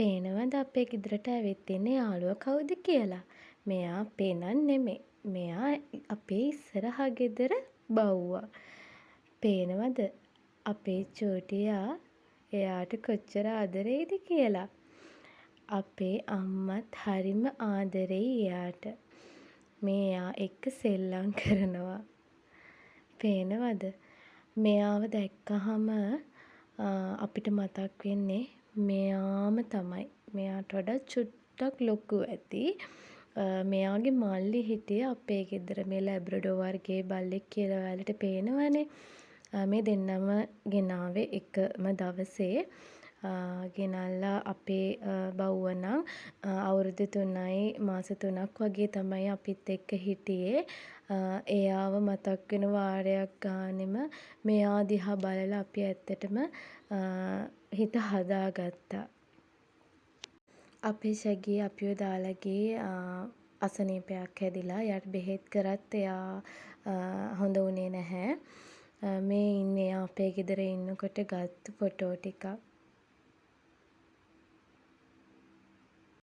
පේනවද අපේ ගෙදරට ඇවිත් ඉන්න යාළුවා කවුද කියලා? මෙයා අපේ නං නෙමේ. මෙයා අපේ ඉස්සරහා ගෙදර බව්වා. පේනවද අපේ චූටියා එයාට කොච්චර ආදරෙයිද කියලා? අපේ අම්මත් හරිම ආදරෙයි එයාට. මේ එයා එක්ක සෙල්ලම් කරනවා. පේනවද? මෙයාව දැක්කහම අපිට මතක් වෙන්නේ මෙයාම තමයි. මෙයාට වඩා චුට්ටක් ලොකු ඇති. මෙයාගේ මල්ලි හිටියේ අපේ ගෙදර. මේ ලැබ්‍රඩෝ වර්ගයේ බල්ලෙක් කියලා ඔයාලට පේනවනේ. මේ දෙන්නම ගෙනාවේ එකම දවසේ. ගෙනල්ලා අපේ බව්ව නම් අවුරුදු 3යි මාස 3ක් වගේ තමයි අපිත් එක්ක හිටියේ. එයාව මතක් වෙන වාරයක් ගානෙම මෙයා දිහා බලලා අපි ඇත්තටම හිත හදාගත්තා. අපේ ශැගී අපිව දාලා ගියේ අසනීපයක් හැදිලා. එයාට බෙහෙත් කරත් එයා හොඳ වුණේ නැහැ. මේ ඉන්නේ එයා අපේ ගෙදර ඉන්නකොට ගත්ත ෆොටෝ ටිකක්.